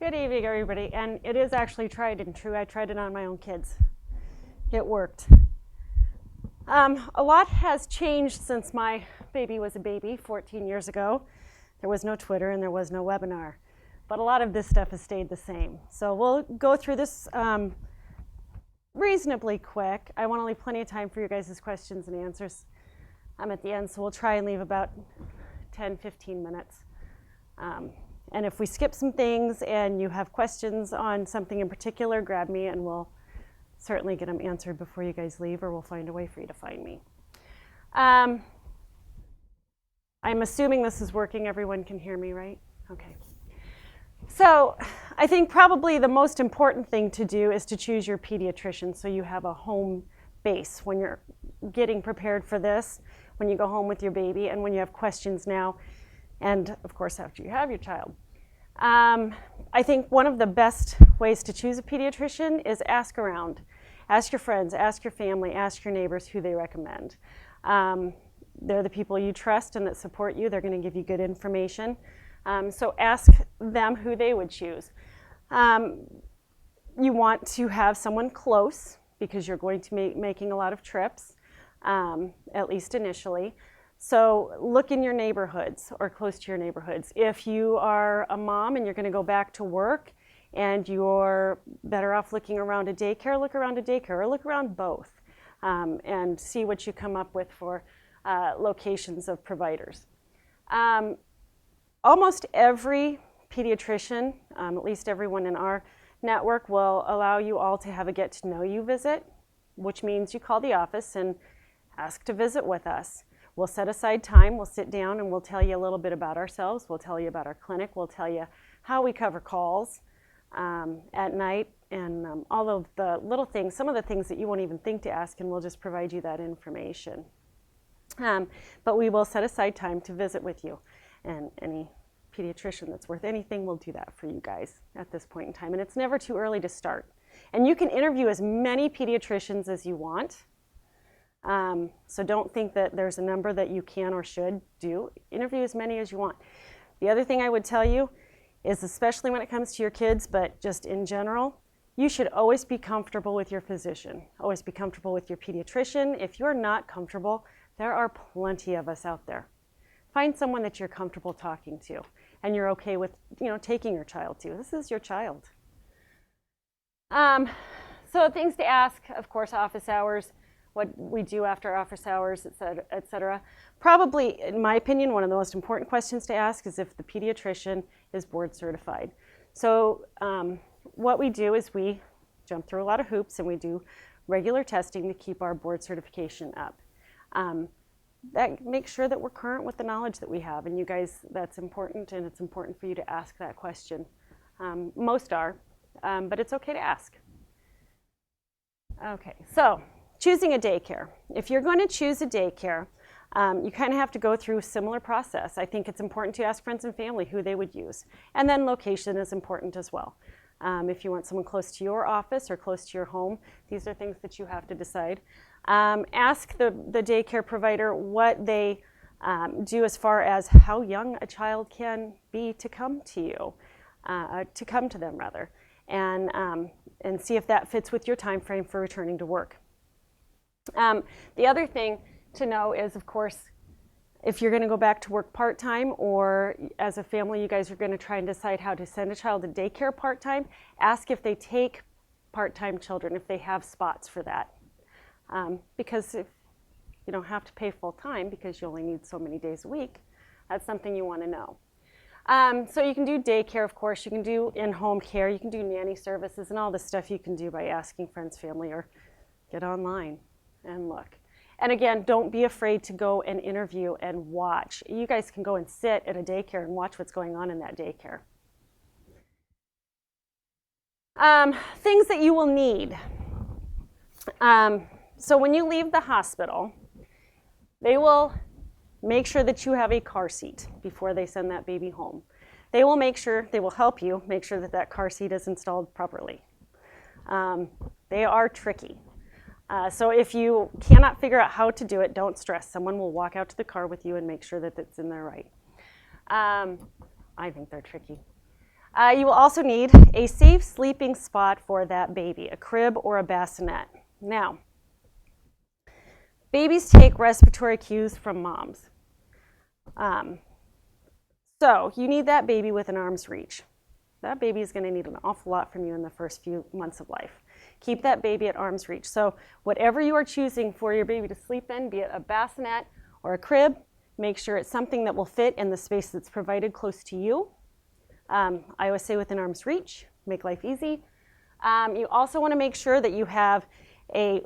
Good evening, everybody. And it is actually tried and true. I tried it on my own kids. It worked. A lot has changed since my baby was a baby 14 years ago. There was no Twitter and there was no webinar. But a lot of this stuff has stayed the same. So we'll go through this reasonably quick. I want to leave plenty of time for your guys' questions and answers at the end. So we'll try and leave about 10, 15 minutes. And if we skip some things and you have questions on something in particular, grab me and we'll certainly get them answered before you guys leave, or we'll find a way for you to find me. I'm assuming this is working. Everyone can hear me, right? Okay. So I think probably the most important thing to do is to choose your pediatrician so you have a home base when you're getting prepared for this, when you go home with your baby, and when you have questions now, and of course after you have your child. I think one of the best ways to choose a pediatrician is ask around. Ask your friends, ask your family, ask your neighbors who they recommend. They're the people you trust and that support you. They're going to give you good information. So ask them who they would choose. You want to have someone close because you're going to be making a lot of trips, at least initially. So look in your neighborhoods or close to your neighborhoods. If you are a mom and you're going to go back to work and you're better off looking around a daycare, look around a daycare or look around both and see what you come up with for locations of providers. Almost every pediatrician, at least everyone in our network, will allow you all to have a get to know you visit, which means you call the office and ask to visit with us. We'll set aside time, we'll sit down and we'll tell you a little bit about ourselves, we'll tell you about our clinic, we'll tell you how we cover calls at night and all of the little things, some of the things that you won't even think to ask, and we'll just provide you that information. But we will set aside time to visit with you, and any pediatrician that's worth anything will do that for you guys at this point in time, and it's never too early to start. And you can interview as many pediatricians as you want. So don't think that there's a number that you can or should do. Interview as many as you want. The other thing I would tell you is, especially when it comes to your kids, but just in general, you should always be comfortable with your physician. Always be comfortable with your pediatrician. If you're not comfortable, there are plenty of us out there. Find someone that you're comfortable talking to and you're okay with, taking your child to. This is your child. So things to ask, of course, office hours, what we do after office hours, et cetera. Probably, in my opinion, one of the most important questions to ask is if the pediatrician is board certified. So what we do is we jump through a lot of hoops and we do regular testing to keep our board certification up. That makes sure that we're current with the knowledge that we have, and you guys, that's important, and it's important for you to ask that question. Most are, but it's okay to ask. Okay, so choosing a daycare. If you're going to choose a daycare, you kind of have to go through a similar process. I think it's important to ask friends and family who they would use. And then location is important as well. If you want someone close to your office or close to your home, these are things that you have to decide. Ask the daycare provider what they do as far as how young a child can be to come to you, to come to them rather, and see if that fits with your time frame for returning to work. The other thing to know is, of course, if you're going to go back to work part-time, or as a family you guys are going to try and decide how to send a child to daycare part-time, ask if they take part-time children, if they have spots for that. Because if you don't have to pay full-time because you only need so many days a week, that's something you want to know. So you can do daycare, of course, you can do in-home care, you can do nanny services, and all this stuff you can do by asking friends, family, or get online and look. And again, don't be afraid to go and interview and watch. You guys can go and sit at a daycare and watch what's going on in that daycare. Things that you will need. So when you leave the hospital, they will make sure that you have a car seat before they send that baby home. They will help you make sure that that car seat is installed properly. They are tricky. So if you cannot figure out how to do it, don't stress. Someone will walk out to the car with you and make sure that it's in there right. I think they're tricky. You will also need a safe sleeping spot for that baby, a crib or a bassinet. Now, babies take respiratory cues from moms. So you need that baby within arm's reach. That baby is going to need an awful lot from you in the first few months of life. Keep that baby at arm's reach. So whatever you are choosing for your baby to sleep in, be it a bassinet or a crib, make sure it's something that will fit in the space that's provided close to you. I always say within arm's reach, make life easy. You also want to make sure that you have a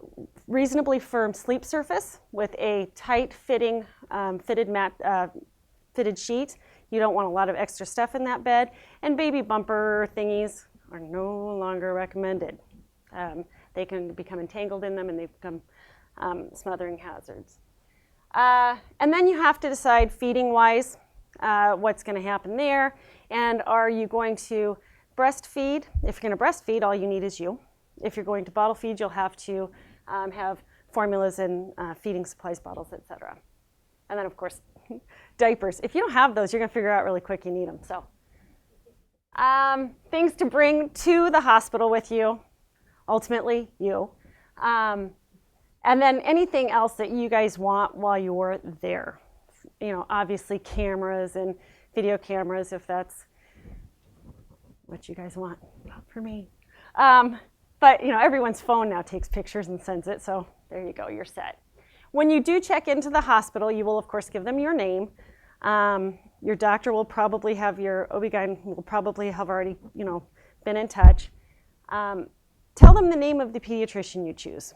reasonably firm sleep surface with a tight fitting fitted sheet. You don't want a lot of extra stuff in that bed. And baby bumper thingies are no longer recommended. They can become entangled in them and they become smothering hazards. And then you have to decide feeding-wise what's going to happen there. And are you going to breastfeed? If you're going to breastfeed, all you need is you. If you're going to bottle feed, you'll have to have formulas and feeding supplies, bottles, etc. And then, of course, diapers. If you don't have those, you're going to figure out really quick you need them. So, things to bring to the hospital with you, ultimately you. And then anything else that you guys want while you're there. You know, obviously cameras and video cameras, if that's what you guys want. Not for me. But, you know, everyone's phone now takes pictures and sends it, so there you go, you're set. When you do check into the hospital, you will, of course, give them your name. Your doctor will probably have, your OB-GYN will probably have already, you know, been in touch. Tell them the name of the pediatrician you choose.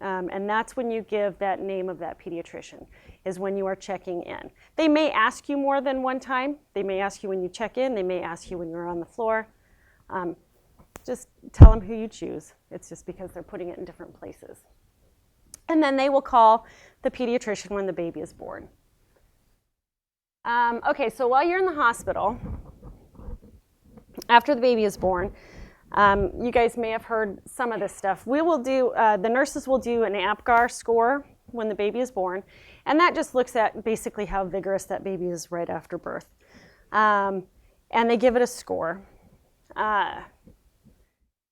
And that's when you give that name of that pediatrician, is when you are checking in. They may ask you more than one time. They may ask you when you check in. They may ask you when you're on the floor. Just tell them who you choose. It's just because they're putting it in different places. And then they will call the pediatrician when the baby is born. Okay, so while you're in the hospital, after the baby is born, you guys may have heard some of this stuff. We will do, the nurses will do an APGAR score when the baby is born, and that just looks at basically how vigorous that baby is right after birth. And they give it a score.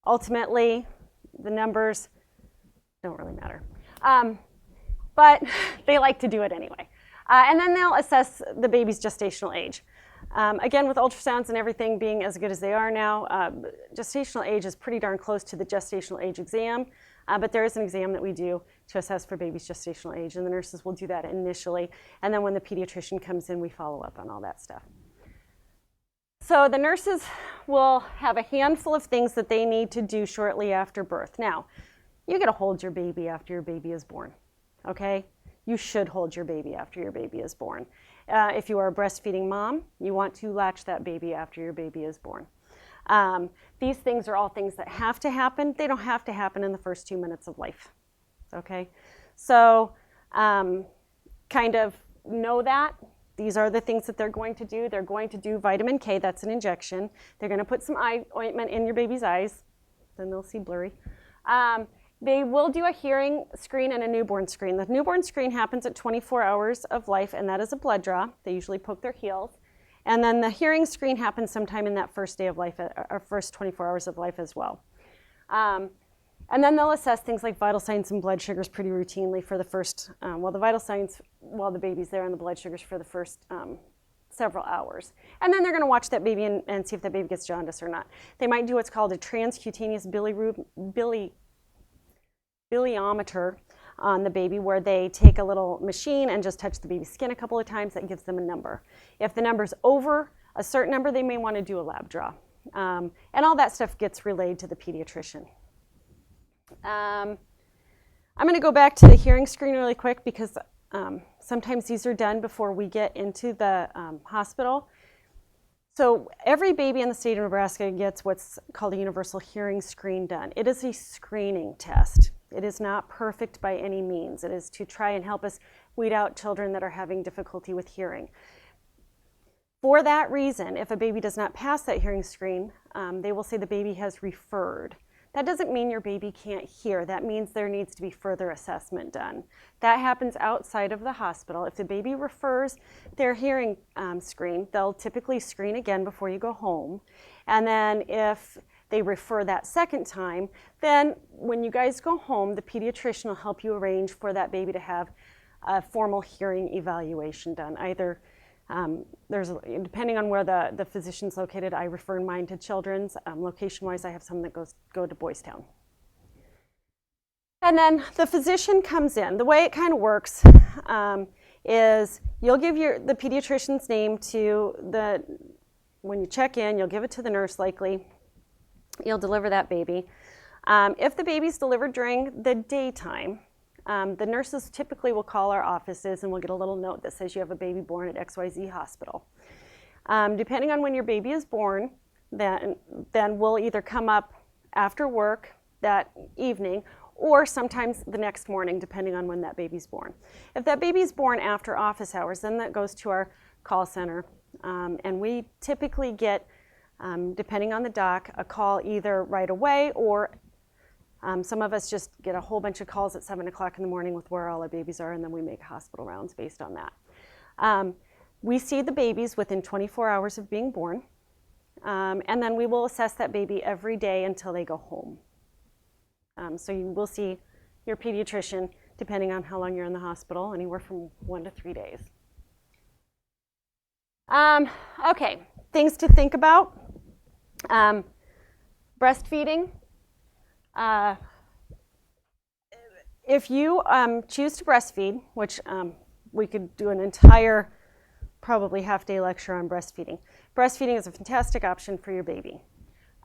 Ultimately, the numbers don't really matter. But they like to do it anyway. And then they'll assess the baby's gestational age. Again, with ultrasounds and everything being as good as they are now, gestational age is pretty darn close to the gestational age exam, but there is an exam that we do to assess for baby's gestational age, and the nurses will do that initially, and then when the pediatrician comes in, we follow up on all that stuff. So the nurses will have a handful of things that they need to do shortly after birth. Now, you got to hold your baby after your baby is born, okay? You should hold your baby after your baby is born. If you are a breastfeeding mom, you want to latch that baby after your baby is born. These things are all things that have to happen. They don't have to happen in the first 2 minutes of life, okay? So kind of know that. These are the things that they're going to do. They're going to do vitamin K, that's an injection. They're going to put some eye ointment in your baby's eyes. Then they'll see blurry. They will do a hearing screen and a newborn screen. The newborn screen happens at 24 hours of life, and that is a blood draw. They usually poke their heels. And then the hearing screen happens sometime in that first day of life, or first 24 hours of life as well. And then they'll assess things like vital signs and blood sugars pretty routinely for the first, the vital signs while the baby's there and the blood sugars for the first several hours. And then they're going to watch that baby and see if that baby gets jaundice or not. They might do what's called a transcutaneous biliometer on the baby, where they take a little machine and just touch the baby's skin a couple of times. That gives them a number. If the number's over a certain number, they may want to do a lab draw. And all that stuff gets relayed to the pediatrician. I'm going to go back to the hearing screen really quick because sometimes these are done before we get into the hospital. So every baby in the state of Nebraska gets what's called a universal hearing screen done. It is a screening test. It is not perfect by any means. It is to try and help us weed out children that are having difficulty with hearing. For that reason, if a baby does not pass that hearing screen, they will say the baby has referred. That doesn't mean your baby can't hear. That means there needs to be further assessment done. That happens outside of the hospital. If the baby refers their hearing screen, they'll typically screen again before you go home. And then if they refer that second time, then when you guys go home, the pediatrician will help you arrange for that baby to have a formal hearing evaluation done. Either depending on where the physician's located, I refer mine to Children's. Location-wise, I have some that go to Boys Town. And then the physician comes in. The way it kind of works is you'll give the pediatrician's name when you check in, you'll give it to the nurse likely. You'll deliver that baby. If the baby's delivered during the daytime, the nurses typically will call our offices and we'll get a little note that says you have a baby born at XYZ hospital. Depending on when your baby is born, then we'll either come up after work that evening or sometimes the next morning, depending on when that baby's born. If that baby's born after office hours, then that goes to our call center. And we typically get, depending on the doc, a call either right away or some of us just get a whole bunch of calls at 7 o'clock in the morning with where all our babies are, and then we make hospital rounds based on that. We see the babies within 24 hours of being born, and then we will assess that baby every day until they go home. So you will see your pediatrician, depending on how long you're in the hospital, anywhere from 1 to 3 days. Okay, things to think about. Breastfeeding. If you choose to breastfeed, which we could do an entire, probably half-day lecture on breastfeeding. Breastfeeding is a fantastic option for your baby.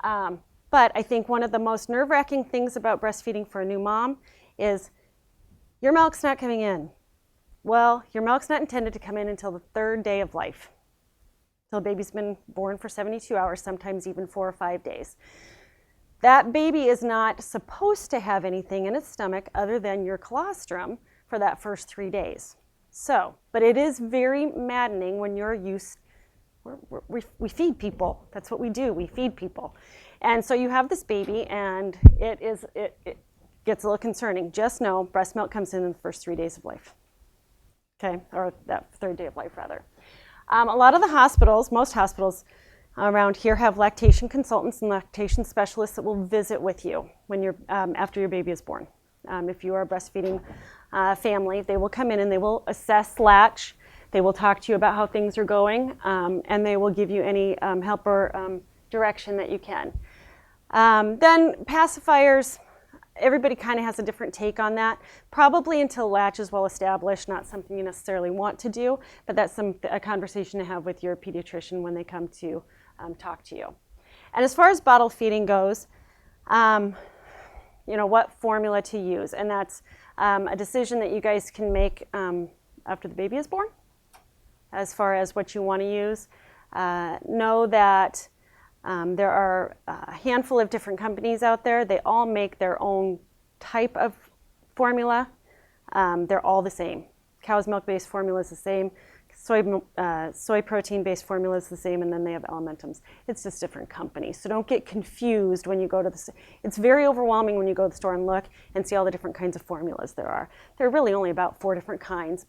But I think one of the most nerve-wracking things about breastfeeding for a new mom is your milk's not coming in. Well, your milk's not intended to come in until the 3rd day of life. Till the baby's been born for 72 hours, sometimes even 4 or 5 days. That baby is not supposed to have anything in its stomach other than your colostrum for that first 3 days. So, but it is very maddening when you're used, we feed people. That's what we do, we feed people. And so you have this baby and it gets a little concerning. Just know breast milk comes in the first 3 days of life. Okay, or that 3rd day of life rather. A lot of the hospitals, most hospitals around here have lactation consultants and lactation specialists that will visit with you when you're after your baby is born. If you are a breastfeeding family, they will come in and they will assess latch. They will talk to you about how things are going, and they will give you any help or direction that you can. Then pacifiers, everybody kind of has a different take on that. Probably until latch is well established, not something you necessarily want to do, but that's a conversation to have with your pediatrician when they come to talk to you. And as far as bottle feeding goes, what formula to use, and that's a decision that you guys can make after the baby is born. As far as what you want to use, know that there are a handful of different companies out there. They all make their own type of formula. They're all the same. Cow's milk-based formula is the same. Soy protein-based formula is the same, and then they have elementums. It's just different companies. So don't get confused when you go to the store. It's very overwhelming when you go to the store and look and see all the different kinds of formulas there are. There are really only about 4 different kinds,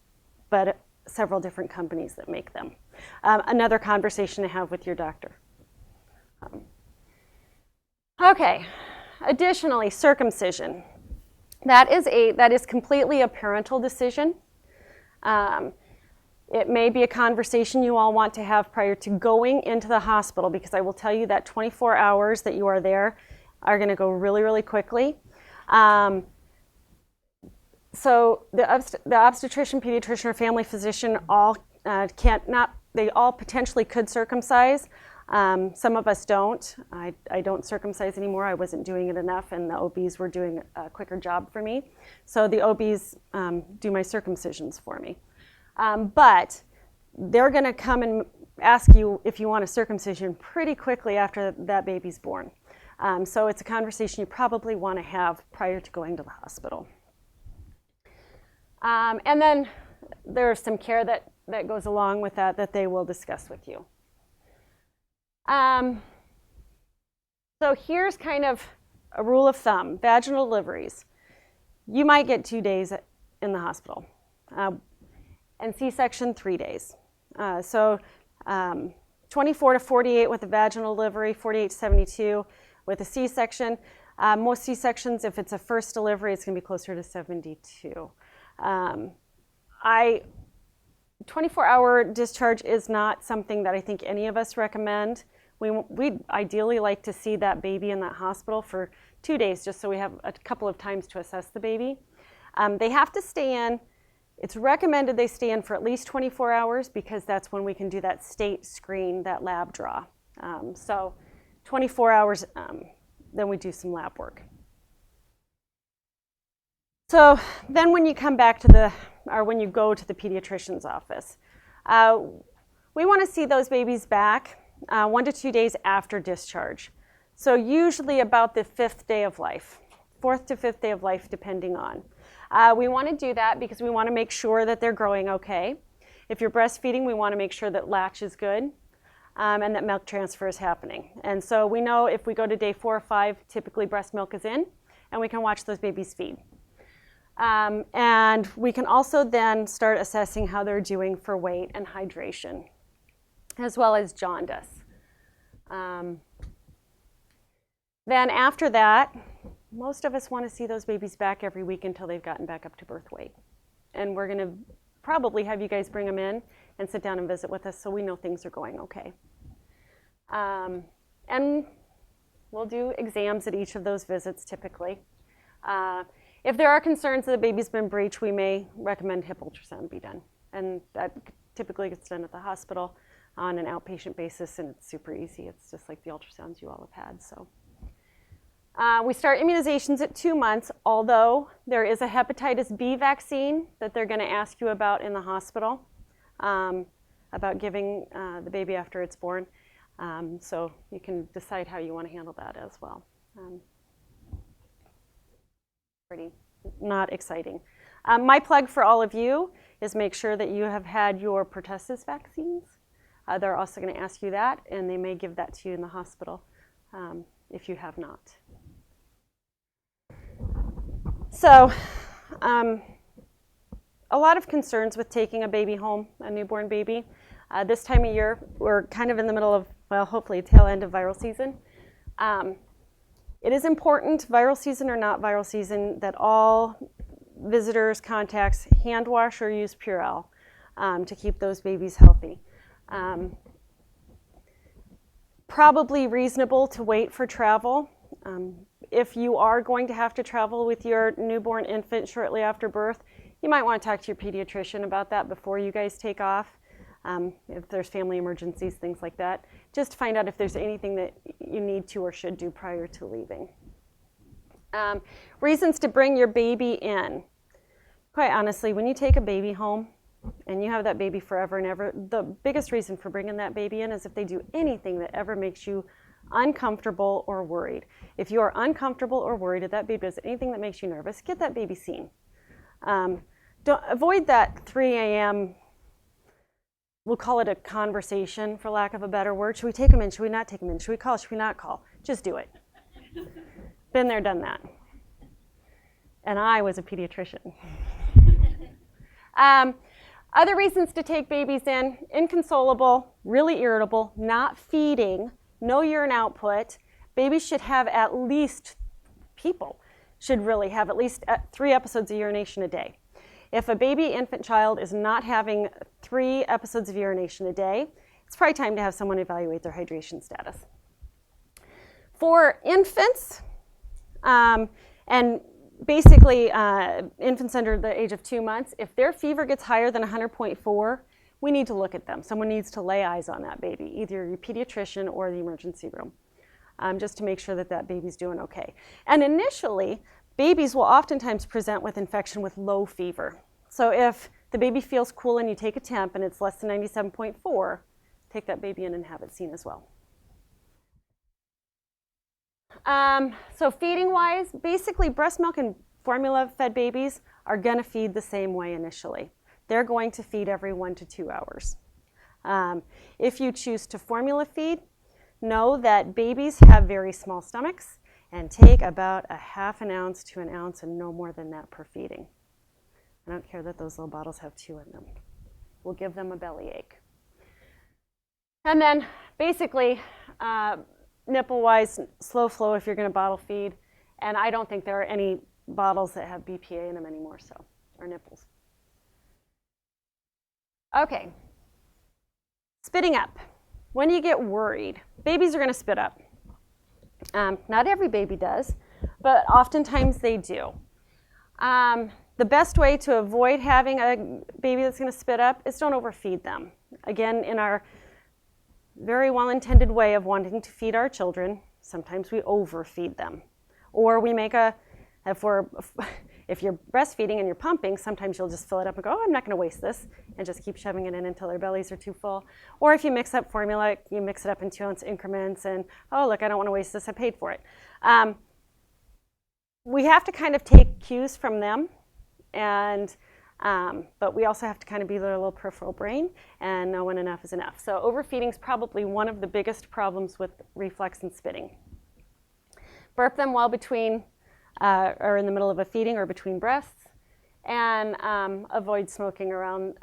but several different companies that make them. Another conversation to have with your doctor. Okay, additionally, circumcision. That is completely a parental decision. It may be a conversation you all want to have prior to going into the hospital, because I will tell you that 24 hours that you are there are going to go really, really quickly. So the obstetrician, pediatrician, or family physician all they all potentially could circumcise. Some of us don't. I don't circumcise anymore. I wasn't doing it enough, and the OBs were doing a quicker job for me. So the OBs do my circumcisions for me. But they're going to come and ask you if you want a circumcision pretty quickly after that baby's born. So it's a conversation you probably want to have prior to going to the hospital. And then there's some care that goes along with that they will discuss with you. So here's kind of a rule of thumb, vaginal deliveries, you might get 2 days in the hospital, and C-section 3 days. 24 to 48 with a vaginal delivery, 48 to 72 with a C-section. Most C-sections, if it's a first delivery, it's going to be closer to 72. 24-hour discharge is not something that I think any of us recommend. We'd ideally like to see that baby in that hospital for 2 days, just so we have a couple of times to assess the baby. They have to stay in. It's recommended they stay in for at least 24 hours because that's when we can do that state screen, that lab draw. So 24 hours, then we do some lab work. So then when you come back to when you go to the pediatrician's office, we want to see those babies back 1 to 2 days after discharge. So usually about the 5th day of life, 4th to 5th day of life, depending on. We want to do that because we want to make sure that they're growing okay. If you're breastfeeding, we want to make sure that latch is good and that milk transfer is happening. And so we know if we go to day 4 or 5, typically breast milk is in, and we can watch those babies feed. And we can also then start assessing how they're doing for weight and hydration, as well as jaundice. Then after that, most of us want to see those babies back every week until they've gotten back up to birth weight. And we're going to probably have you guys bring them in and sit down and visit with us so we know things are going okay. And we'll do exams at each of those visits typically. If there are concerns that the baby's been breached, we may recommend hip ultrasound be done. And that typically gets done at the hospital on an outpatient basis, and it's super easy. It's just like the ultrasounds you all have had. So we start immunizations at 2 months, although there is a hepatitis B vaccine that they're going to ask you about in the hospital, about giving the baby after it's born. So you can decide how you want to handle that as well. Pretty not exciting. My plug for all of you is make sure that you have had your pertussis vaccines. They're also going to ask you that, and they may give that to you in the hospital if you have not. So a lot of concerns with taking a baby home, a newborn baby. This time of year, we're kind of in the middle of, well, hopefully tail end of viral season. It is important, viral season or not viral season, that all visitors, contacts, hand wash or use Purell to keep those babies healthy. Probably reasonable to wait for travel. If you are going to have to travel with your newborn infant shortly after birth, you might want to talk to your pediatrician about that before you guys take off. If there's family emergencies, things like that, just to find out if there's anything that you need to or should do prior to leaving. Reasons to bring your baby in. Quite honestly, when you take a baby home and you have that baby forever and ever, the biggest reason for bringing that baby in is if they do anything that ever makes you uncomfortable or worried. If you are uncomfortable or worried that that baby does anything that makes you nervous, get that baby seen. Avoid that 3 a.m., we'll call it a conversation, for lack of a better word. Should we take them in? Should we not take them in? Should we call? Should we not call? Just do it. Been there, done that. And I was a pediatrician. Other reasons to take babies in: inconsolable, really irritable, not feeding, no urine output. Babies should have at least, people should really have at least 3 episodes of urination a day. If a baby infant child is not having 3 episodes of urination a day, it's probably time to have someone evaluate their hydration status. For infants, and basically infants under the age of 2 months, if their fever gets higher than 100.4, we need to look at them. Someone needs to lay eyes on that baby, either your pediatrician or the emergency room, just to make sure that that baby's doing okay. And initially, babies will oftentimes present with infection with low fever. So if the baby feels cool and you take a temp and it's less than 97.4, take that baby in and have it seen as well. So feeding-wise, basically breast milk and formula-fed babies are going to feed the same way initially. They're going to feed every 1 to 2 hours. If you choose to formula feed, know that babies have very small stomachs, and take about a ½ ounce to 1 ounce and no more than that per feeding. I don't care that those little bottles have 2 in them. We'll give them a bellyache. And then basically, nipple-wise, slow flow if you're going to bottle feed. And I don't think there are any bottles that have BPA in them anymore, or nipples. Okay, spitting up. When you get worried, babies are going to spit up. Not every baby does, but oftentimes they do. The best way to avoid having a baby that's going to spit up is don't overfeed them. Again, in our very well-intended way of wanting to feed our children, sometimes we overfeed them. Or we make if you're breastfeeding and you're pumping, sometimes you'll just fill it up and go, oh, I'm not going to waste this, and just keep shoving it in until their bellies are too full. Or if you mix up formula, you mix it up in 2-ounce increments and, oh, look, I don't want to waste this, I paid for it. We have to kind of take cues from them, but we also have to kind of be their little peripheral brain and know when enough is enough. So overfeeding is probably one of the biggest problems with reflex and spitting. Burp them while between or in the middle of a feeding or between breaths, and avoid smoking around,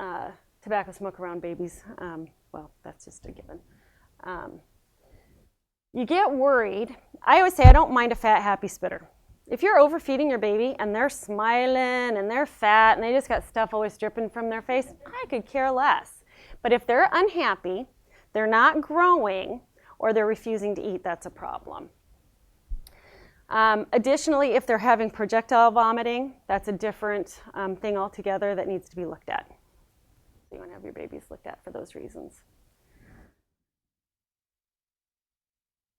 tobacco smoke around babies. Well, that's just a given. You get worried. I always say I don't mind a fat, happy spitter. If you're overfeeding your baby and they're smiling and they're fat and they just got stuff always dripping from their face, I could care less. But if they're unhappy, they're not growing, or they're refusing to eat, that's a problem. Additionally, if they're having projectile vomiting, that's a different thing altogether that needs to be looked at. So you want to have your babies looked at for those reasons.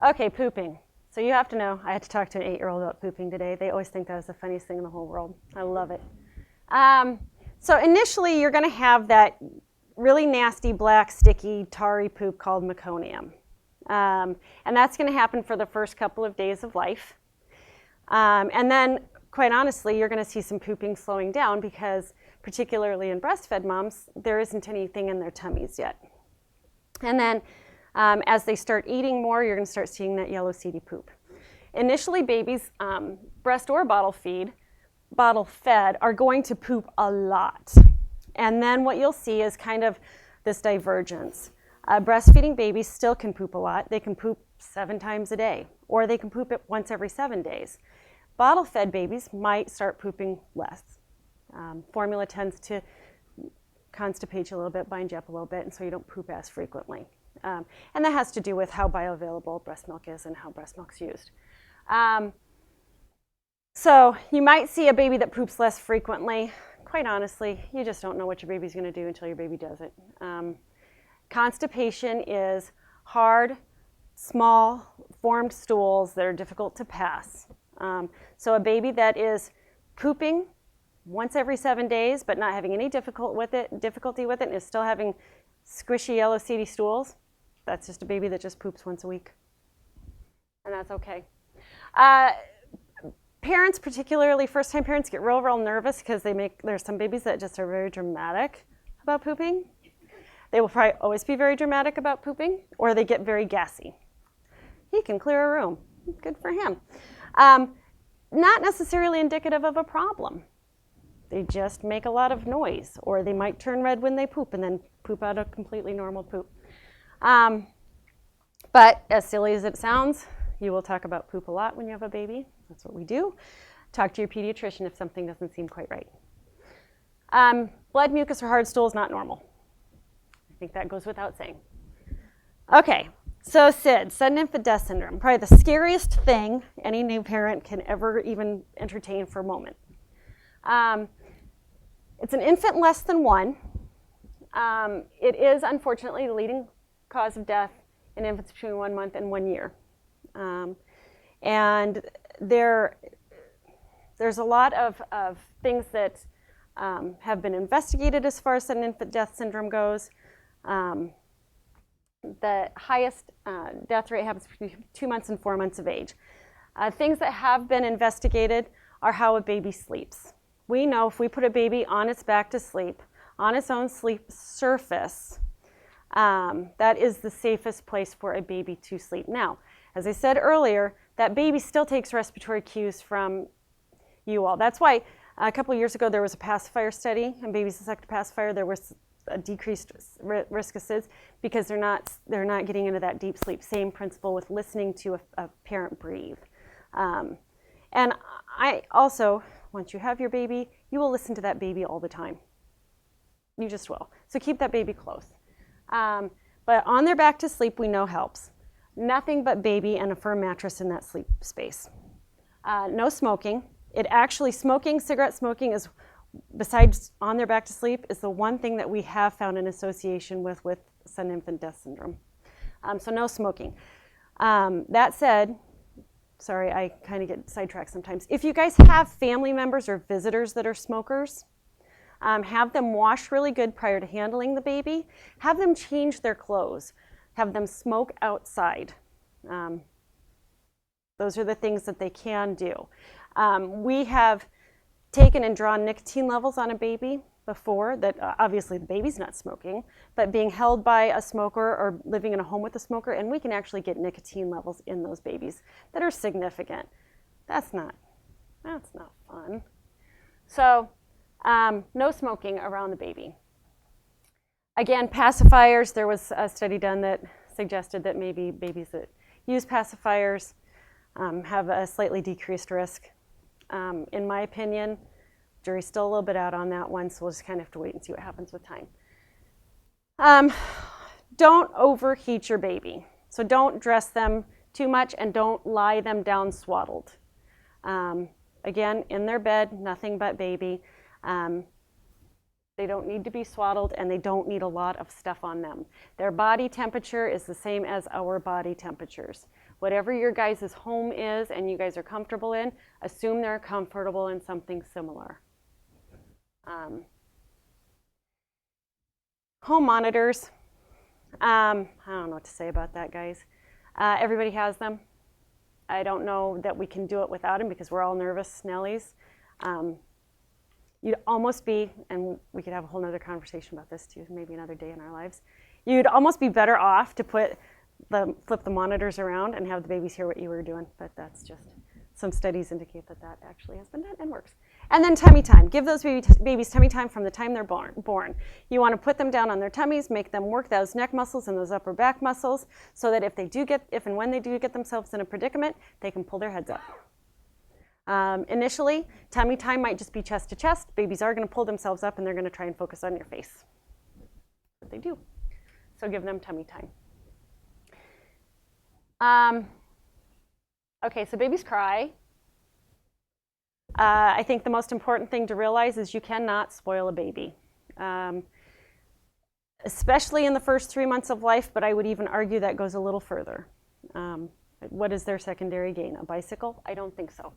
Okay, pooping. So you have to know, I had to talk to an 8-year-old about pooping today. They always think that is the funniest thing in the whole world. I love it. So initially, you're going to have that really nasty, black, sticky, tarry poop called meconium. And that's going to happen for the first couple of days of life. And then, quite honestly, you're going to see some pooping slowing down because, particularly in breastfed moms, there isn't anything in their tummies yet. And then, as they start eating more, you're going to start seeing that yellow seedy poop. Initially, babies, breast or bottle fed, are going to poop a lot. And then what you'll see is kind of this divergence. Breastfeeding babies still can poop a lot. They can poop 7 times a day, or they can poop it once every 7 days. Bottle-fed babies might start pooping less. Formula tends to constipate you a little bit, bind you up a little bit, and so you don't poop as frequently. And that has to do with how bioavailable breast milk is and how breast milk's used. So you might see a baby that poops less frequently. Quite honestly, you just don't know what your baby's going to do until your baby does it. Constipation is hard, small, formed stools that are difficult to pass. So a baby that is pooping once every 7 days but not having any difficulty with it and is still having squishy yellow seedy stools, that's just a baby that just poops once a week. And that's okay. Parents, particularly first-time parents, get real nervous because there's some babies that just are very dramatic about pooping. They will probably always be very dramatic about pooping, or they get very gassy. He can clear a room. Good for him. Not necessarily indicative of a problem. They just make a lot of noise, or they might turn red when they poop and then poop out a completely normal poop. But as silly as it sounds, you will talk about poop a lot when you have a baby. That's what we do. Talk to your pediatrician if something doesn't seem quite right. Blood, mucus, or hard stool is not normal. I think that goes without saying. Okay, so SID, sudden infant death syndrome, probably the scariest thing any new parent can ever even entertain for a moment. It's an infant less than 1. It is, unfortunately, the leading cause of death in infants between 1 month and 1 year. And there's a lot of things that have been investigated as far as sudden infant death syndrome goes. The highest death rate happens between 2 months and 4 months of age. Things that have been investigated are how a baby sleeps. We know if we put a baby on its back to sleep, on its own sleep surface, that is the safest place for a baby to sleep. Now, as I said earlier, that baby still takes respiratory cues from you all. That's why a couple of years ago there was a pacifier study, and babies that sucked a pacifier, there was a decreased risk of SIDS because they're not getting into that deep sleep. Same principle with listening to a parent breathe. And I also, once you have your baby, you will listen to that baby all the time. You just will. So keep that baby close. But on their back to sleep, we know helps. Nothing but baby and a firm mattress in that sleep space. No smoking. Cigarette smoking is, besides on their back to sleep, is the one thing that we have found an association with sudden infant death syndrome. So no smoking. That said, sorry, I kind of get sidetracked sometimes. If you guys have family members or visitors that are smokers, have them wash really good prior to handling the baby. Have them change their clothes. Have them smoke outside. Those are the things that they can do. We have taken and drawn nicotine levels on a baby before that obviously the baby's not smoking, but being held by a smoker or living in a home with a smoker, and we can actually get nicotine levels in those babies that are significant. That's not fun. So no smoking around the baby. Again, pacifiers, there was a study done that suggested that maybe babies that use pacifiers have a slightly decreased risk. In my opinion, jury's still a little bit out on that one, so we'll just kind of have to wait and see what happens with time. Don't overheat your baby. So don't dress them too much and don't lie them down swaddled. Again, in their bed, nothing but baby. They don't need to be swaddled and they don't need a lot of stuff on them. Their body temperature is the same as our body temperatures. Whatever your guys' home is and you guys are comfortable in, assume they're comfortable in something similar. Home monitors. I don't know what to say about that, guys. Everybody has them. I don't know that we can do it without them because we're all nervous Nellies. You'd almost be, and we could have a whole other conversation about this too, maybe another day in our lives. You'd almost be better off to flip the monitors around and have the babies hear what you were doing, but that's just, some studies indicate that that actually has been done and works. And then tummy time. Give those babies tummy time from the time they're born. You want to put them down on their tummies, make them work those neck muscles and those upper back muscles so that if and when they do get themselves in a predicament, they can pull their heads up. Initially, tummy time might just be chest to chest. Babies are going to pull themselves up and they're going to try and focus on your face. That's what they do. So give them tummy time. Okay, so babies cry. I think the most important thing to realize is you cannot spoil a baby, especially in the first 3 months of life, but I would even argue that goes a little further. What is their secondary gain? A bicycle? I don't think so.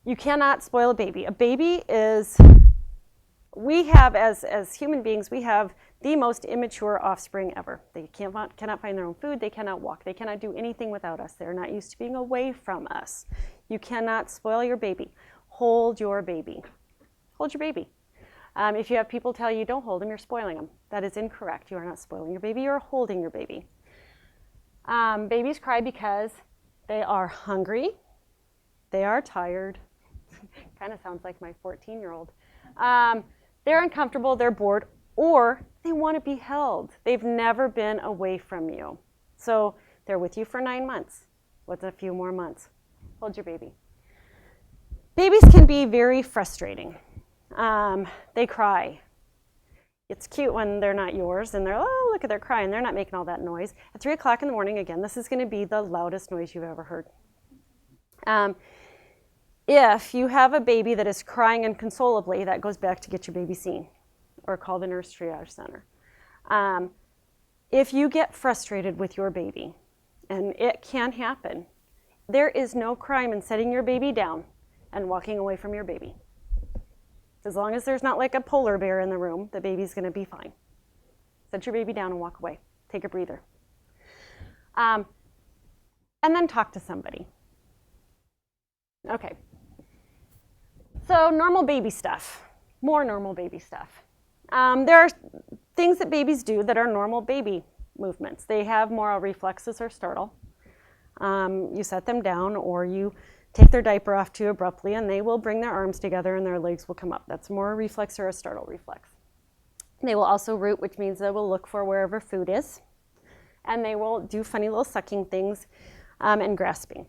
You cannot spoil a baby. A baby is, we have, as human beings, we have the most immature offspring ever. They cannot find their own food, they cannot walk, they cannot do anything without us. They're not used to being away from us. You cannot spoil your baby. Hold your baby. Hold your baby. If you have people tell you don't hold them, you're spoiling them. That is incorrect. You are not spoiling your baby, you're holding your baby. Babies cry because they are hungry, they are tired. Kind of sounds like my 14-year-old. They're uncomfortable, they're bored, or they want to be held. They've never been away from you. So they're with you for 9 months. What's a few more months? Hold your baby. Babies can be very frustrating. They cry. It's cute when they're not yours and they're, oh, look at they're crying. They're not making all that noise. At 3 o'clock in the morning, again, this is going to be the loudest noise you've ever heard. If you have a baby that is crying inconsolably, that goes back to get your baby seen or call the nurse triage center. If you get frustrated with your baby, and it can happen, there is no crime in setting your baby down and walking away from your baby. As long as there's not like a polar bear in the room, the baby's going to be fine. Set your baby down and walk away. Take a breather. And then talk to somebody. Okay. So normal baby stuff. More normal baby stuff. There are things that babies do that are normal baby movements. They have more reflexes or startle. You set them down, or you take their diaper off too abruptly, and they will bring their arms together and their legs will come up. That's more a reflex or a startle reflex. They will also root, which means they will look for wherever food is. And they will do funny little sucking things and grasping.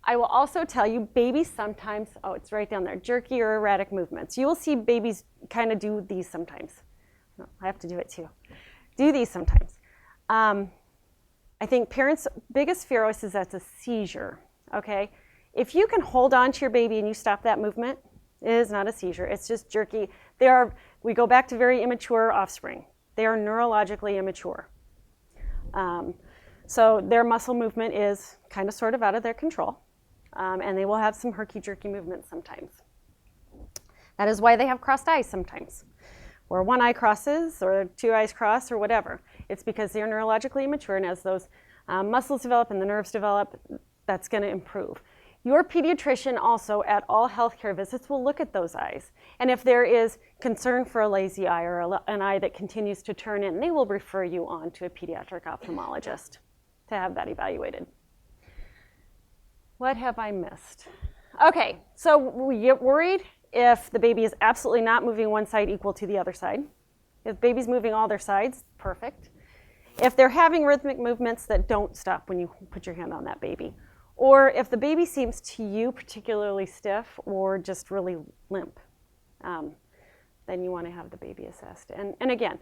I will also tell you, babies sometimes, oh, it's right down there, jerky or erratic movements. You will see babies kind of do these sometimes. No, I have to do it too. Do these sometimes. I think parents' biggest fear is that's a seizure, okay? If you can hold on to your baby and you stop that movement, it is not a seizure. It's just jerky. We go back to very immature offspring. They are neurologically immature. So their muscle movement is kind of sort of out of their control. And they will have some herky-jerky movements sometimes. That is why they have crossed eyes sometimes, or one eye crosses, or two eyes cross, or whatever. It's because they're neurologically immature, and as those muscles develop and the nerves develop, that's going to improve. Your pediatrician also at all healthcare visits will look at those eyes. And if there is concern for a lazy eye or an eye that continues to turn in, they will refer you on to a pediatric ophthalmologist to have that evaluated. What have I missed? Okay, so we get worried if the baby is absolutely not moving one side equal to the other side. If baby's moving all their sides, perfect. If they're having rhythmic movements that don't stop when you put your hand on that baby. Or if the baby seems to you particularly stiff or just really limp, then you want to have the baby assessed. And again,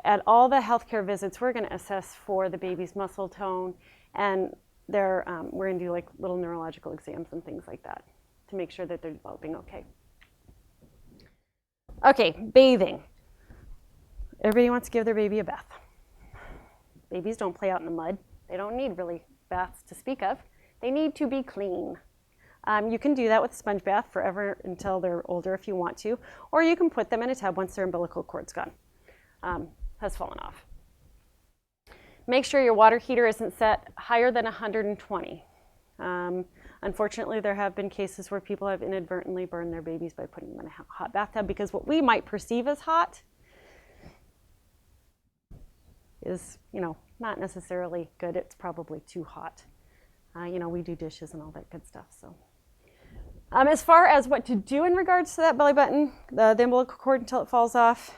at all the healthcare visits, we're going to assess for the baby's muscle tone, and we're going to do like little neurological exams and things like that to make sure that they're developing okay. Okay, bathing. Everybody wants to give their baby a bath. Babies don't play out in the mud. They don't need really baths to speak of. They need to be clean. You can do that with a sponge bath forever until they're older if you want to, or you can put them in a tub once their umbilical cord's gone, has fallen off. Make sure your water heater isn't set higher than 120. Unfortunately, there have been cases where people have inadvertently burned their babies by putting them in a hot bathtub because what we might perceive as hot is, not necessarily good. It's probably too hot. We do dishes and all that good stuff. So, as far as what to do in regards to that belly button, the umbilical cord until it falls off,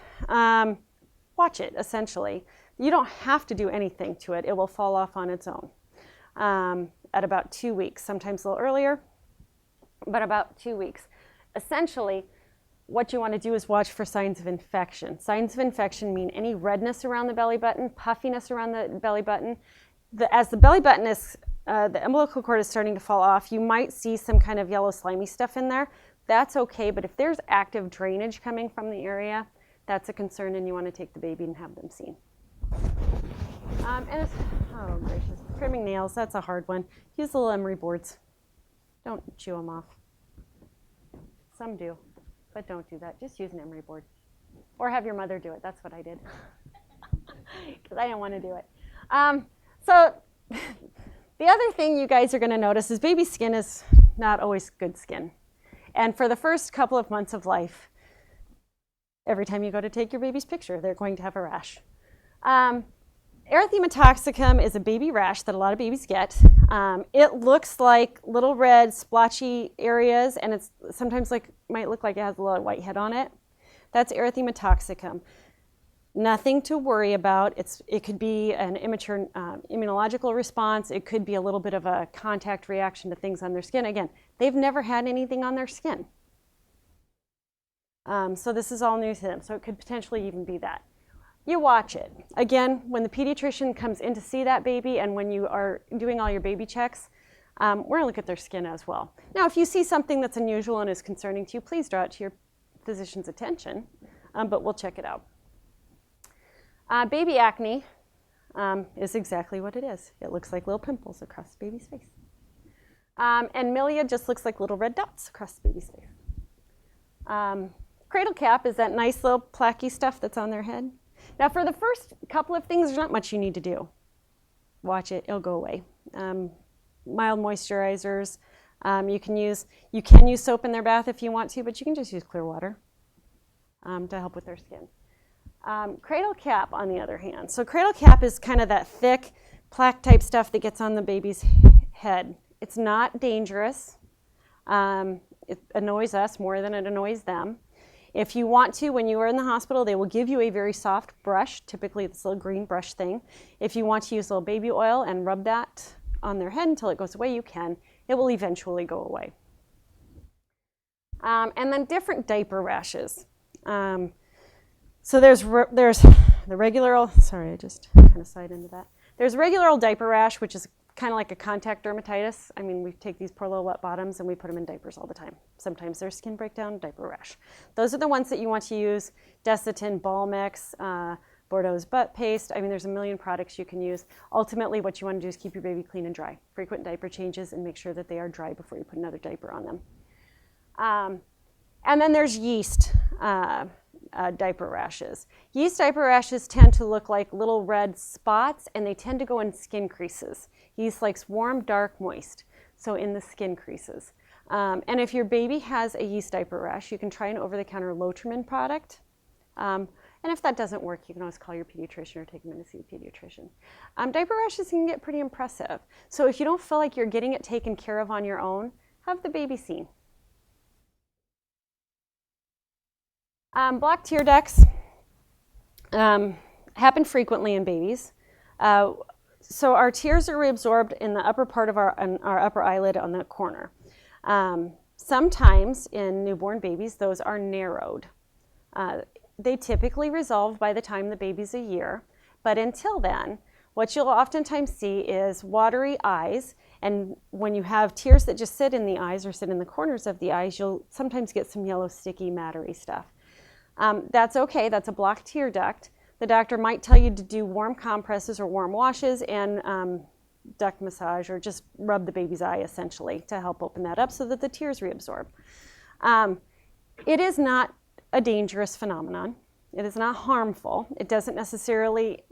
watch it, essentially. You don't have to do anything to it. It will fall off on its own at about 2 weeks, sometimes a little earlier, but about 2 weeks. Essentially, what you want to do is watch for signs of infection. Signs of infection mean any redness around the belly button, puffiness around the belly button. As the belly button is, the umbilical cord is starting to fall off, you might see some kind of yellow slimy stuff in there. That's okay, but if there's active drainage coming from the area, that's a concern, and you want to take the baby and have them seen. Oh gracious, trimming nails, that's a hard one. Use the little emery boards. Don't chew them off. Some do, but don't do that. Just use an emery board. Or have your mother do it. That's what I did. Because I didn't want to do it. So the other thing you guys are going to notice is baby skin is not always good skin. And for the first couple of months of life, every time you go to take your baby's picture, they're going to have a rash. Erythema toxicum is a baby rash that a lot of babies get. It looks like little red splotchy areas, and it's sometimes might look like it has a little white head on it. That's erythema toxicum. Nothing to worry about. It could be an immature immunological response. It could be a little bit of a contact reaction to things on their skin. Again, they've never had anything on their skin. So this is all new to them. So it could potentially even be that. You watch it. Again, when the pediatrician comes in to see that baby and when you are doing all your baby checks, we're going to look at their skin as well. Now, if you see something that's unusual and is concerning to you, please draw it to your physician's attention, but we'll check it out. Baby acne is exactly what it is. It looks like little pimples across the baby's face. And milia just looks like little red dots across the baby's face. Cradle cap is that nice little placky stuff that's on their head. Now, for the first couple of things, there's not much you need to do. Watch it, it'll go away. Mild moisturizers. You can use soap in their bath if you want to, but you can just use clear water to help with their skin. Cradle cap, on the other hand. So cradle cap is kind of that thick plaque type stuff that gets on the baby's head. It's not dangerous. It annoys us more than it annoys them. If you want to, when you are in the hospital, they will give you a very soft brush, typically this little green brush thing. If you want to use a little baby oil and rub that on their head until it goes away, you can. It will eventually go away. And then different diaper rashes. So there's the regular old, sorry, I just kind of side into that. There's regular old diaper rash, which is kind of like a contact dermatitis. I mean, we take these poor little wet bottoms and we put them in diapers all the time. Sometimes there's skin breakdown, diaper rash. Those are the ones that you want to use. Desitin, Balmix, Bordeaux's butt paste. I mean, there's a million products you can use. Ultimately, what you want to do is keep your baby clean and dry. Frequent diaper changes and make sure that they are dry before you put another diaper on them. And then there's yeast diaper rashes. Yeast diaper rashes tend to look like little red spots, and they tend to go in skin creases. Yeast likes warm, dark, moist, so in the skin creases. And if your baby has a yeast diaper rash, you can try an over-the-counter Lotrimin product. And if that doesn't work, you can always call your pediatrician or take them in to see a pediatrician. Diaper rashes can get pretty impressive. So if you don't feel like you're getting it taken care of on your own, have the baby seen. Blocked tear ducts happen frequently in babies. So our tears are reabsorbed in the upper part of our upper eyelid on the corner. Sometimes in newborn babies, those are narrowed. They typically resolve by the time the baby's a year, but until then, what you'll oftentimes see is watery eyes, and when you have tears that just sit in the eyes or sit in the corners of the eyes, you'll sometimes get some yellow, sticky, mattery stuff. That's okay, that's a blocked tear duct. The doctor might tell you to do warm compresses or warm washes and duct massage, or just rub the baby's eye essentially to help open that up so that the tears reabsorb. It is not a dangerous phenomenon. It is not harmful. It doesn't necessarily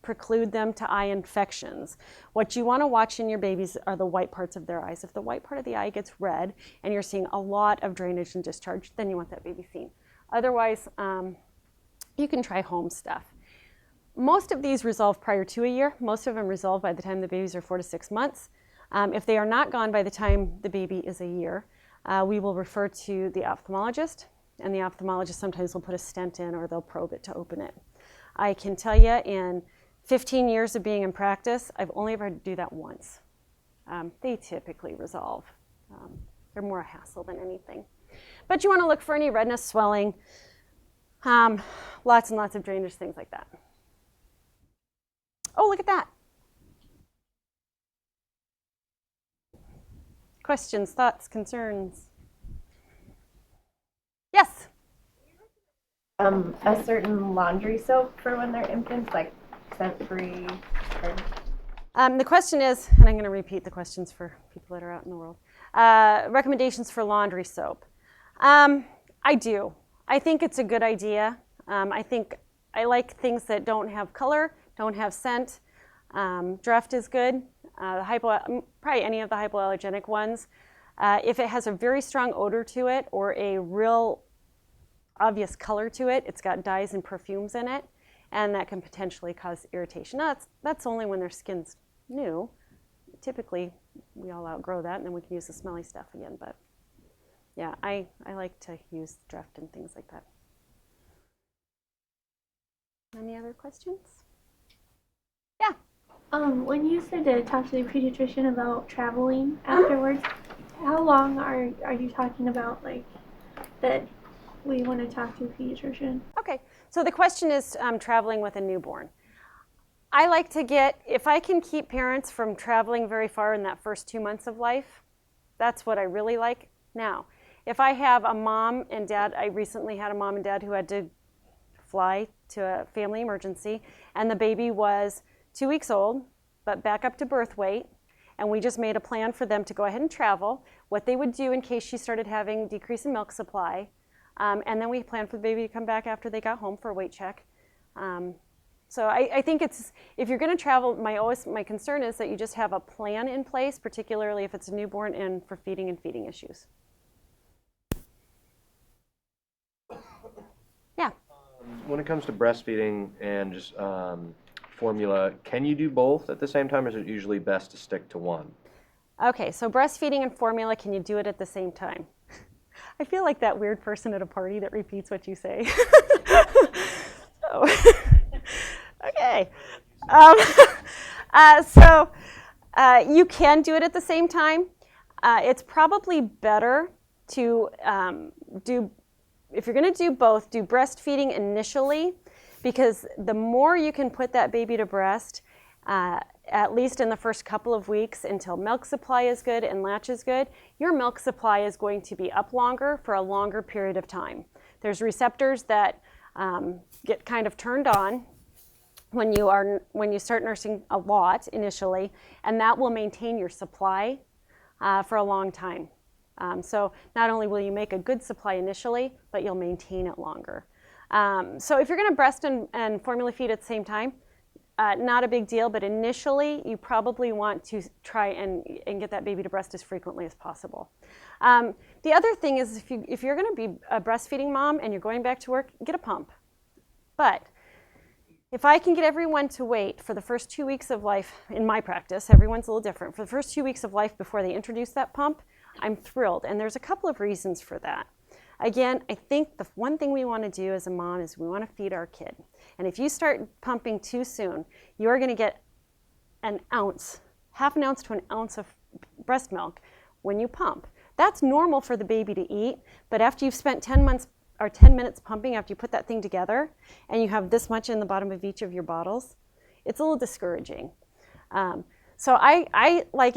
preclude them to eye infections. What you want to watch in your babies are the white parts of their eyes. If the white part of the eye gets red and you're seeing a lot of drainage and discharge, then you want that baby seen. Otherwise, you can try home stuff. Most of these resolve prior to a year. Most of them resolve by the time the babies are 4 to 6 months. If they are not gone by the time the baby is a year, we will refer to the ophthalmologist, and the ophthalmologist sometimes will put a stent in or they'll probe it to open it. I can tell you in 15 years of being in practice, I've only ever had to do that once. They typically resolve. They're more a hassle than anything. But you want to look for any redness, swelling, lots and lots of drainage, things like that. Oh, look at that. Questions, thoughts, concerns? Yes? A certain laundry soap for when they're infants, like scent-free? The question is, and I'm going to repeat the questions for people that are out in the world, recommendations for laundry soap. I do. I think it's a good idea. I like things that don't have color, don't have scent. Dreft is good. Probably any of the hypoallergenic ones. If it has a very strong odor to it or a real obvious color to it, it's got dyes and perfumes in it, and that can potentially cause irritation. That's only when their skin's new. Typically, we all outgrow that, and then we can use the smelly stuff again. But yeah, I like to use Dreft and things like that. Any other questions? Yeah. When you said to talk to the pediatrician about traveling afterwards, how long are you talking about, like, that we want to talk to a pediatrician? Okay, so the question is traveling with a newborn. I like to get, if I can keep parents from traveling very far in that first 2 months of life, that's what I really like. Now, if I have a mom and dad, I recently had a mom and dad who had to fly to a family emergency, and the baby was 2 weeks old, but back up to birth weight, and we just made a plan for them to go ahead and travel, what they would do in case she started having decrease in milk supply, and then we planned for the baby to come back after they got home for a weight check. So I think it's, if you're going to travel, my concern is that you just have a plan in place, particularly if it's a newborn and for feeding and feeding issues. Yeah. When it comes to breastfeeding and just formula, can you do both at the same time, or is it usually best to stick to one? Okay, so breastfeeding and formula, can you do it at the same time? I feel like that weird person at a party that repeats what you say. Okay. You can do it at the same time. It's probably better to if you're going to do both, do breastfeeding initially, because the more you can put that baby to breast, at least in the first couple of weeks until milk supply is good and latch is good, your milk supply is going to be up longer for a longer period of time. There's receptors that get kind of turned on when you start nursing a lot initially, and that will maintain your supply for a long time. So not only will you make a good supply initially, but you'll maintain it longer. So if you're going to breast and formula feed at the same time, not a big deal, but initially you probably want to try and get that baby to breast as frequently as possible. The other thing is if you're going to be a breastfeeding mom and you're going back to work, get a pump. But if I can get everyone to wait for the first 2 weeks of life, in my practice, everyone's a little different, for the first 2 weeks of life before they introduce that pump, I'm thrilled. And there's a couple of reasons for that. Again, I think the one thing we want to do as a mom is we want to feed our kid. And if you start pumping too soon, you're going to get an ounce, half an ounce to an ounce of breast milk when you pump. That's normal for the baby to eat, but after you've spent 10 minutes pumping, after you put that thing together, and you have this much in the bottom of each of your bottles, it's a little discouraging. So I like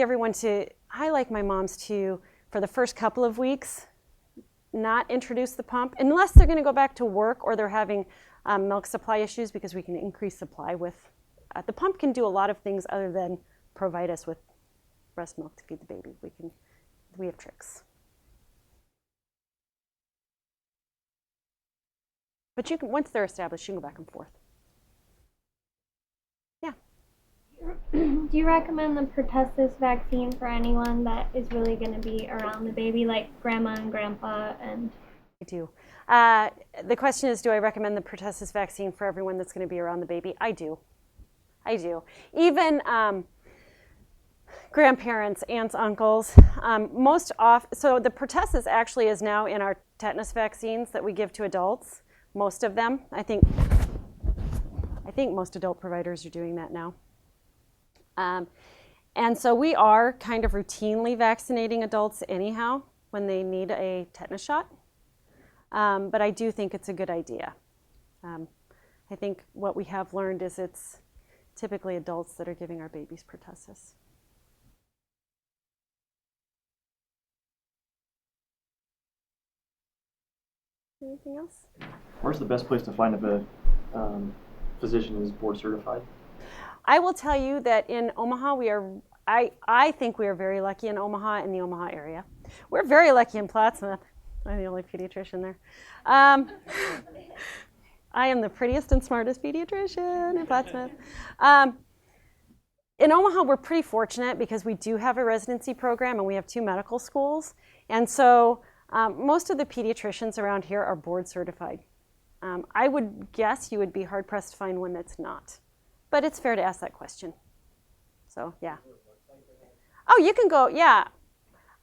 my moms to, for the first couple of weeks, not introduce the pump, unless they're going to go back to work or they're having milk supply issues, because we can increase supply with, the pump can do a lot of things other than provide us with breast milk to feed the baby. We have tricks. But you can, once they're established, you can go back and forth. Yeah. Do you recommend the pertussis vaccine for anyone that is really going to be around the baby, like grandma and grandpa? And I do. The question is, do I recommend the pertussis vaccine for everyone that's going to be around the baby? I do. I do. Even grandparents, aunts, uncles, so the pertussis actually is now in our tetanus vaccines that we give to adults. Most of them, I think most adult providers are doing that now. And so we are kind of routinely vaccinating adults anyhow when they need a tetanus shot. But I do think it's a good idea. I think what we have learned is it's typically adults that are giving our babies pertussis. Anything else? Where's the best place to find if a physician is board certified? I will tell you that in Omaha, I think we are very lucky in Omaha, in the Omaha area. We're very lucky in Plattsmouth. I'm the only pediatrician there. I am the prettiest and smartest pediatrician in Plattsmouth. In Omaha, we're pretty fortunate because we do have a residency program and we have 2 medical schools. And so most of the pediatricians around here are board certified. I would guess you would be hard pressed to find one that's not. But it's fair to ask that question. So, yeah. Oh, you can go, yeah.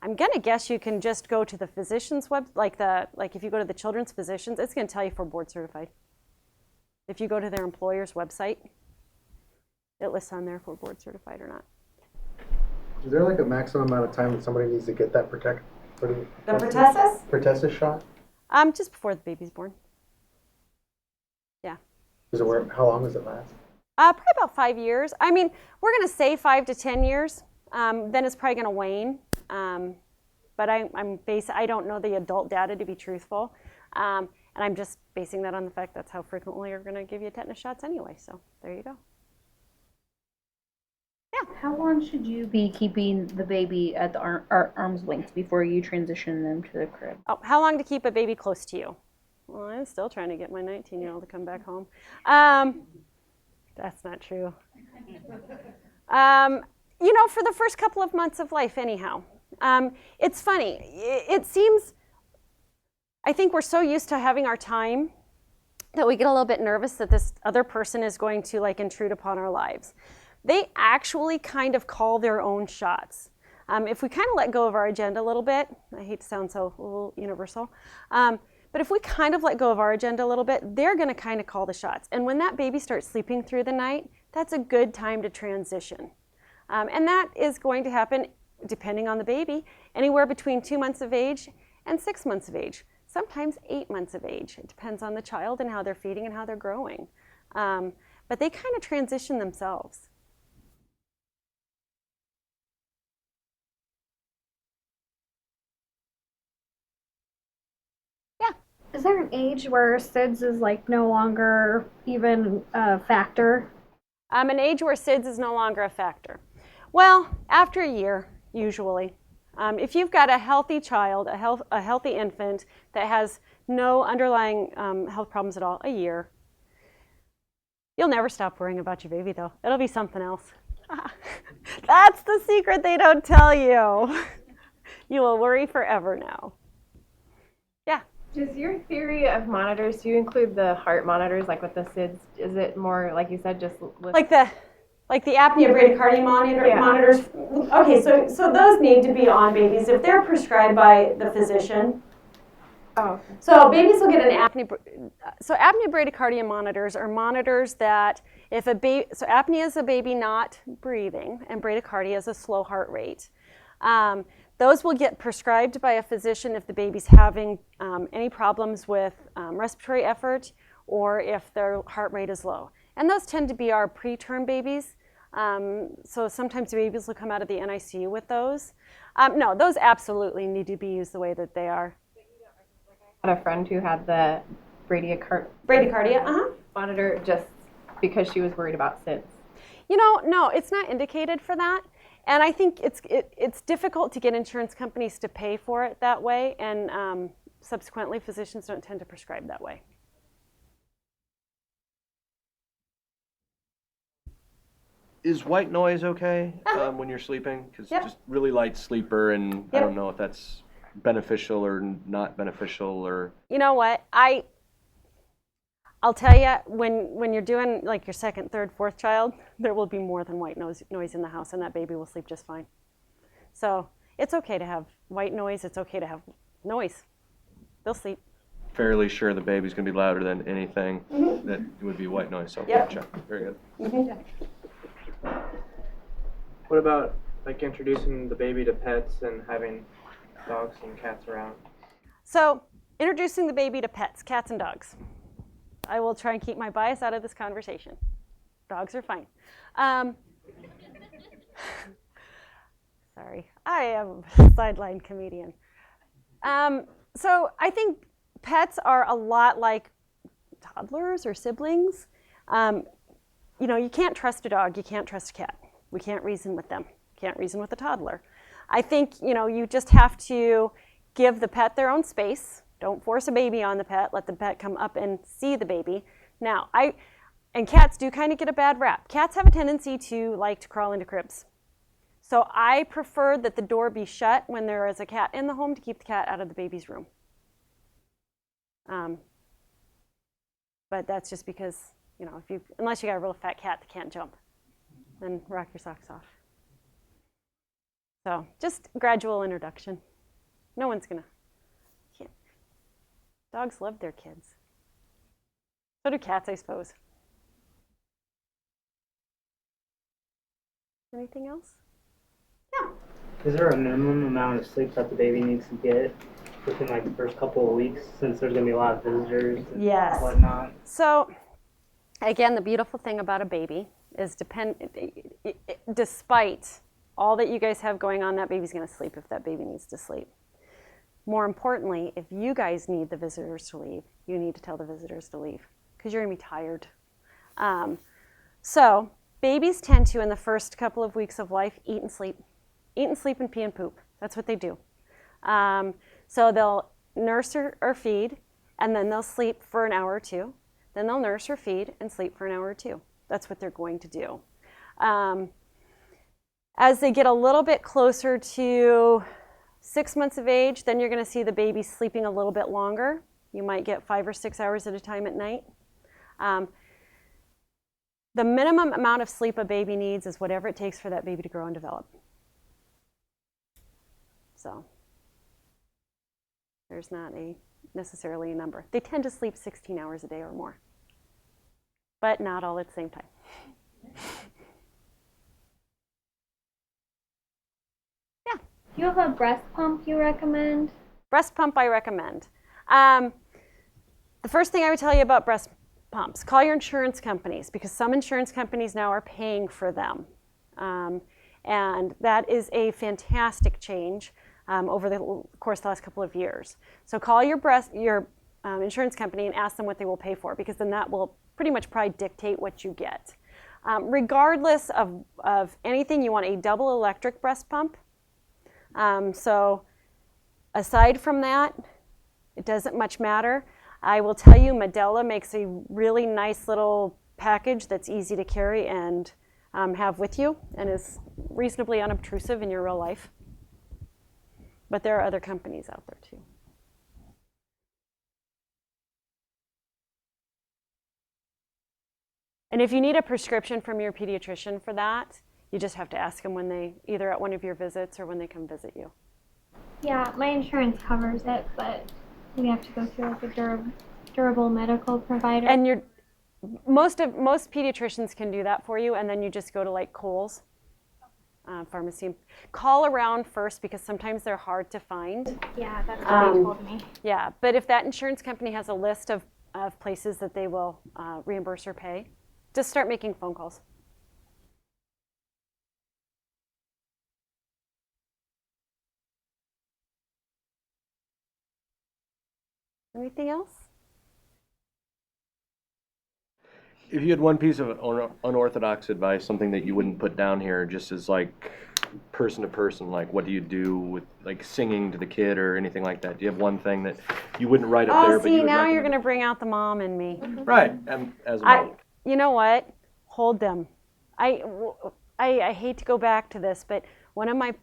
I'm going to guess you can just go to the physician's web, like if you go to the children's physicians, it's going to tell you if we're board certified. If you go to their employer's website, it lists on there if we're board certified or not. Is there like a maximum amount of time that somebody needs to get that pertussis? Pertussis shot? Just before the baby's born. Yeah. How long does it last? Probably about 5 years. I mean, we're going to say 5 to 10 years. Then it's probably going to wane. But I don't know the adult data to be truthful. And I'm just basing that on the fact that's how frequently we're going to give you tetanus shots anyway. So there you go. Yeah. How long should you be keeping the baby at the arm's length before you transition them to the crib? Oh, how long to keep a baby close to you? Well, I'm still trying to get my 19-year-old to come back home. That's not true. For the first couple of months of life anyhow. It's funny. It seems, I think we're so used to having our time that we get a little bit nervous that this other person is going to like intrude upon our lives. They actually kind of call their own shots. If we kind of let go of our agenda a little bit, I hate to sound so universal, but if we kind of let go of our agenda a little bit, they're going to kind of call the shots. And when that baby starts sleeping through the night, that's a good time to transition. And that is going to happen, depending on the baby, anywhere between 2 months of age and 6 months of age. Sometimes 8 months of age. It depends on the child and how they're feeding and how they're growing. But they kind of transition themselves. Is there an age where SIDS is like no longer even a factor? An age where SIDS is no longer a factor. Well, after a year, usually. If you've got a healthy child, a healthy infant that has no underlying health problems at all, a year, you'll never stop worrying about your baby though. It'll be something else. That's the secret they don't tell you. You will worry forever now. Yeah. Does your theory of monitors, do you include the heart monitors, like with the SIDS? Is it more, like you said, just Like the apnea bradycardia monitors? Okay, so those need to be on babies if they're prescribed by the physician. Oh, okay. So babies will get an apnea bradycardia monitors are monitors that if a baby, so apnea is a baby not breathing, and bradycardia is a slow heart rate. Those will get prescribed by a physician if the baby's having any problems with respiratory effort or if their heart rate is low. And those tend to be our preterm babies. So sometimes babies will come out of the NICU with those. No, those absolutely need to be used the way that they are. I had a friend who had the Bradycardia, monitor just because she was worried about SIDS. You know, no, it's not indicated for that. And I think it's difficult to get insurance companies to pay for it that way, and subsequently physicians don't tend to prescribe that way. Is white noise okay when you're sleeping? Because Yep. just really light sleeper, and I Yep. don't know if that's beneficial or not beneficial or. You know what? I'll tell you, when you're doing like your second, third, fourth child, there will be more than white noise in the house, and that baby will sleep just fine. So it's okay to have white noise. It's okay to have noise. They'll sleep. Fairly sure the baby's going to be louder than anything that would be white noise. So Yep. gotcha. Very good. What about like introducing the baby to pets and having dogs and cats around? So introducing the baby to pets, cats and dogs. I will try and keep my bias out of this conversation. Dogs are fine. Sorry, I am a sideline comedian. So I think pets are a lot like toddlers or siblings. You know, you can't trust a dog, you can't trust a cat. We can't reason with them. Can't reason with a toddler. I think, you know, you just have to give the pet their own space. Don't force a baby on the pet. Let the pet come up and see the baby. Now, and cats do kind of get a bad rap. Cats have a tendency to like to crawl into cribs. So I prefer that the door be shut when there is a cat in the home to keep the cat out of the baby's room. But that's just because, you know, unless you got a real fat cat that can't jump, then rock your socks off. So just gradual introduction. No one's gonna. Dogs love their kids. So do cats, I suppose. Anything else? Yeah. Is there a minimum amount of sleep that the baby needs to get within like the first couple of weeks, since there's going to be a lot of visitors and whatnot? So, again, the beautiful thing about a baby is despite all that you guys have going on, that baby's going to sleep if that baby needs to sleep. More importantly, if you guys need the visitors to leave, you need to tell the visitors to leave because you're going to be tired. So babies tend to, in the first couple of weeks of life, eat and sleep. Eat and sleep and pee and poop. That's what they do. So they'll nurse or feed, and then they'll sleep for an hour or two. Then they'll nurse or feed and sleep for an hour or two. That's what they're going to do. As they get a little bit closer to 6 months of age, then you're going to see the baby sleeping a little bit longer. You might get 5 or 6 hours at a time at night The minimum amount of sleep a baby needs is whatever it takes for that baby to grow and develop. So there's not necessarily a number. They tend to sleep 16 hours a day or more, but not all at the same time. Yeah. Do you have a breast pump you recommend? Breast pump I recommend. The first thing I would tell you about breast pumps, call your insurance companies, because some insurance companies now are paying for them. And that is a fantastic change over the course of the last couple of years. So call your insurance company and ask them what they will pay for, because then that will pretty much probably dictate what you get. Regardless of anything, you want a double electric breast pump. So aside from that, it doesn't much matter. I will tell you, Medela makes a really nice little package that's easy to carry and have with you, and is reasonably unobtrusive in your real life. But there are other companies out there too. And if you need a prescription from your pediatrician for that, you just have to ask them when they, either at one of your visits or when they come visit you. Yeah, my insurance covers it, but we have to go through like a durable medical provider. And most pediatricians can do that for you, and then you just go to like Kohl's pharmacy. Call around first, because sometimes they're hard to find. Yeah, that's what they told me. Yeah, but if that insurance company has a list of places that they will reimburse or pay, just start making phone calls. Anything else? If you had one piece of unorthodox advice, something that you wouldn't put down here, just as like person to person, like what do you do with like singing to the kid or anything like that? Do you have one thing that you wouldn't write up there? Oh, see, now you're going to bring out the mom in me. Right, as a mom. You know what? Hold them. I hate to go back to this, but one of my,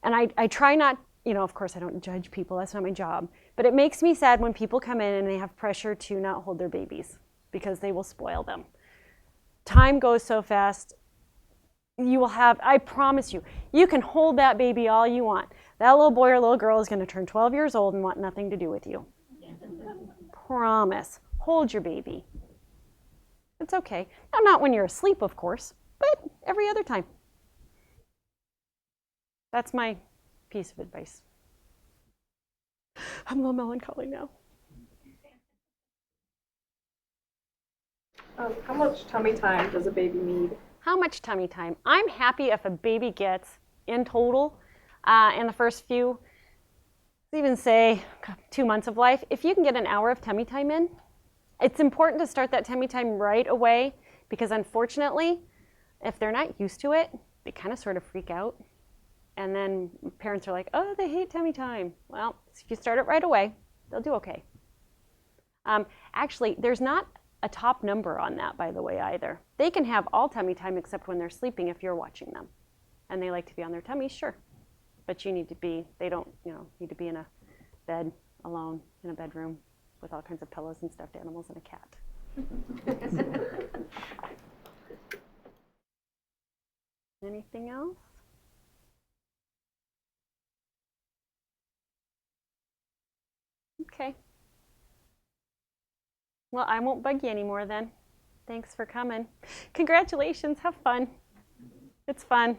and I try not, of course I don't judge people, that's not my job, but it makes me sad when people come in and they have pressure to not hold their babies, because they will spoil them. Time goes so fast. You will have, I promise you, you can hold that baby all you want. That little boy or little girl is going to turn 12 years old and want nothing to do with you. Promise. Hold your baby. It's okay. Now, not when you're asleep, of course, but every other time. That's my piece of advice. I'm a little melancholy now. How much tummy time does a baby need? How much tummy time? I'm happy if a baby gets, in total, in the first few, even say 2 months of life, if you can get an hour of tummy time in, it's important to start that tummy time right away, because unfortunately, if they're not used to it, they kind of sort of freak out. And then parents are like, oh, they hate tummy time. Well, if you start it right away, they'll do okay. Actually, there's not a top number on that, by the way, either. They can have all tummy time except when they're sleeping if you're watching them. And they like to be on their tummies, sure. But you need to be, they don't, need to be in a bed alone in a bedroom with all kinds of pillows and stuffed animals and a cat. Anything else? Okay. Well, I won't bug you anymore then. Thanks for coming. Congratulations. Have fun. It's fun.